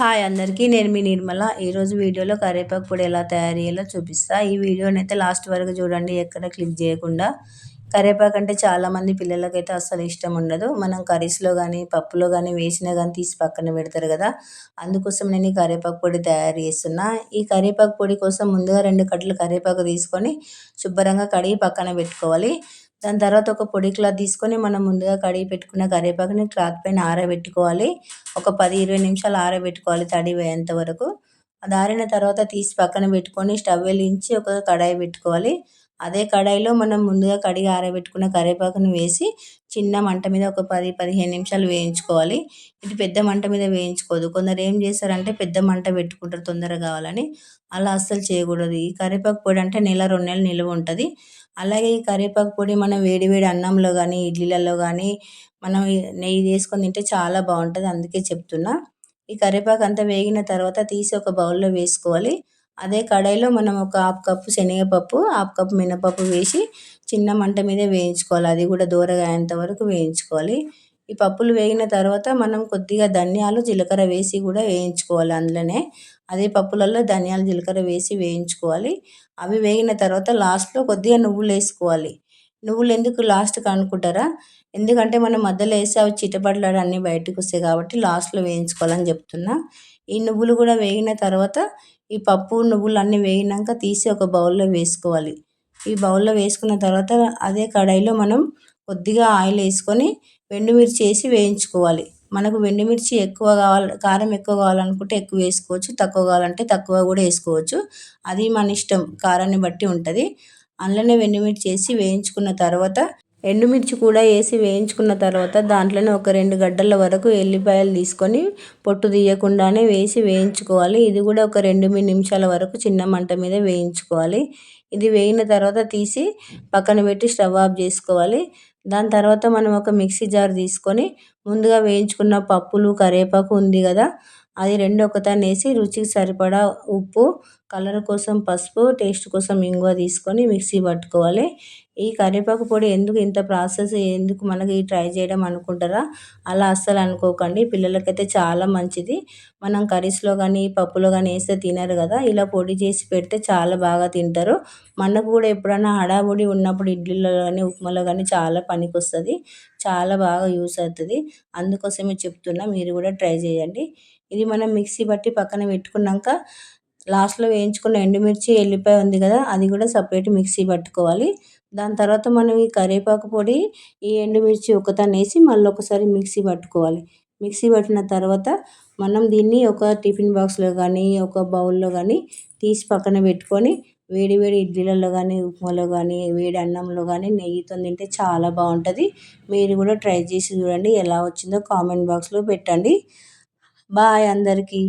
Hi అందరికీ, నేను మీ నిర్మల. ఈరోజు వీడియోలో కరివేపాకు పొడి ఎలా తయారు చేయాలో చూపిస్తా. ఈ వీడియోనైతే లాస్ట్ వరకు చూడండి, ఎక్కడ క్లిక్ చేయకుండా. కరివేపాకు అంటే చాలామంది పిల్లలకైతే అస్సలు ఇష్టం ఉండదు. మనం కర్రీస్లో కానీ పప్పులో కానీ వేసినా కానీ తీసి పక్కన పెడతారు కదా. అందుకోసం నేను ఈ కరివేపాకు పొడి తయారు చేస్తున్నా. ఈ కరివేపాకు పొడి కోసం ముందుగా 2 కట్టలు కరివేపాకు తీసుకొని శుభ్రంగా కడిగి పక్కన పెట్టుకోవాలి. దాని తర్వాత ఒక పొడి క్లాత్ తీసుకొని మనం ముందుగా కడిగి పెట్టుకున్న కరివేపాకుని క్లాత్ పైన ఆరబెట్టుకోవాలి. ఒక 10-20 నిమిషాలు ఆరబెట్టుకోవాలి తడి పోయేంత వరకు. అది ఆరిన తర్వాత తీసి పక్కన పెట్టుకొని స్టవ్ వెలిగించి ఒక కడాయి పెట్టుకోవాలి. అదే కడాయిలో మనం ముందుగా కడిగి ఆరబెట్టుకున్న కరివేపాకుని వేసి చిన్న మంట మీద ఒక 10-15 నిమిషాలు వేయించుకోవాలి. ఇది పెద్ద మంట మీద వేయించుకోదు. కొందరు ఏం చేస్తారంటే పెద్ద మంట పెట్టుకుంటారు తొందరగా కావాలని. అలా అస్సలు చేయకూడదు. ఈ కరివేపాకు పొడి అంటే నెల 2 నెలలు నిల్వ ఉంటుంది. అలాగే ఈ కరివేపాకు పొడి మనం వేడి వేడి అన్నంలో కానీ ఇడ్లీలలో కానీ మనం నెయ్యి వేసుకొని తింటే చాలా బాగుంటుంది. అందుకే చెప్తున్నా. ఈ కరివేపాకు అంతా వేగిన తర్వాత తీసి ఒక బౌల్లో వేసుకోవాలి. అదే కడాయిలో మనం ఒక 1/2 కప్పు శనగపప్పు, 1/2 కప్పు మినపప్పు వేసి చిన్న మంట మీద వేయించుకోవాలి. అది కూడా దూరగా అయ్యేంత వరకు వేయించుకోవాలి. ఈ పప్పులు వేగిన తర్వాత మనం కొద్దిగా ధనియాలు జీలకర్ర వేసి కూడా వేయించుకోవాలి. అందులోనే అదే పప్పులలో ధనియాలు జీలకర్ర వేసి వేయించుకోవాలి. అవి వేగిన తర్వాత లాస్ట్లో కొద్దిగా నువ్వులు వేసుకోవాలి. నువ్వులు ఎందుకు లాస్ట్కి అనుకుంటారా? ఎందుకంటే మనం మధ్యలో వేస్తే అవి చిటపటలాడి అన్నీ బయటకు వస్తాయి కాబట్టి లాస్ట్లో వేయించుకోవాలని చెప్తున్నా. ఈ నువ్వులు కూడా వేగిన తర్వాత ఈ పప్పు నువ్వులు అన్నీ వేగినాక తీసి ఒక బౌల్లో వేసుకోవాలి. ఈ బౌల్లో వేసుకున్న తర్వాత అదే కడాయిలో మనం కొద్దిగా ఆయిల్ వేసుకొని ఎండుమిర్చి వేసి వేయించుకోవాలి. మనకు ఎండుమిర్చి ఎక్కువ కావాలి, కారం ఎక్కువ కావాలనుకుంటే ఎక్కువ వేసుకోవచ్చు, తక్కువ కావాలంటే తక్కువ కూడా వేసుకోవచ్చు. అది మన ఇష్టం, కారాన్ని బట్టి ఉంటుంది. అందులోనే ఎండుమిర్చి వేసి వేయించుకున్న తర్వాత ఎండుమిర్చి కూడా వేసి వేయించుకున్న తర్వాత దాంట్లోనే ఒక 2 గడ్డల వరకు ఎల్లిపాయలు తీసుకొని పొట్టు తీయకుండానే వేసి వేయించుకోవాలి. ఇది కూడా ఒక 2-3 నిమిషాల వరకు చిన్న మంట మీద వేయించుకోవాలి. ఇది వేగిన తర్వాత తీసి పక్కన పెట్టి స్టవ్ ఆఫ్ చేసుకోవాలి. దాని తర్వాత మనం ఒక మిక్సీ జార్ తీసుకొని ముందుగా వేయించుకున్న పప్పులు కరివేపాకు ఉంది కదా, అది 2 ఒకదాన్ని వేసి రుచికి సరిపడా ఉప్పు, కలర్ కోసం పసుపు, టేస్ట్ కోసం ఇంగువ తీసుకొని మిక్సీ పట్టుకోవాలి. ఈ కరివేపాకు పొడి ఎందుకు ఇంత ప్రాసెస్ ఎందుకు మనకి ట్రై చేయడం అనుకుంటారా? అలా అస్సలు అనుకోకండి. పిల్లలకైతే చాలా మంచిది. మనం కర్రీస్లో కానీ పప్పులో కానీ వేస్తే తినరు కదా. ఇలా పొడి చేసి పెడితే చాలా బాగా తింటారు. మనకు కూడా ఎప్పుడైనా హడావుడి ఉన్నప్పుడు ఇడ్లీలో కానీ ఉప్మాలో కానీ చాలా పనికొస్తుంది. చాలా బాగా యూస్ అవుతుంది. అందుకోసమే చెప్తున్నా, మీరు కూడా ట్రై చేయండి. ఇది మనం మిక్సీ బట్టి పక్కన పెట్టుకున్నాక లాస్ట్లో వేయించుకున్న ఎండుమిర్చి ఎల్లిపాయ ఉంది కదా, అది కూడా సపరేట్ మిక్సీ పట్టుకోవాలి. దాని తర్వాత మనం ఈ కరివేపాకు పొడి, ఈ ఎండుమిర్చి ఒకదాన్ని వేసి మళ్ళీ ఒకసారి మిక్సీ పట్టుకోవాలి. మిక్సీ పట్టిన తర్వాత మనం దీన్ని ఒక టిఫిన్ బాక్స్లో కానీ ఒక బౌల్లో కానీ తీసి పక్కన పెట్టుకొని వేడి వేడి ఇడ్లీలలో కానీ ఉప్మాలో కానీ వేడి అన్నంలో కానీ నెయ్యితో తింటే చాలా బాగుంటుంది. మీరు కూడా ట్రై చేసి చూడండి, ఎలా వచ్చిందో కామెంట్ బాక్స్లో పెట్టండి. బాయ్ అందరికీ.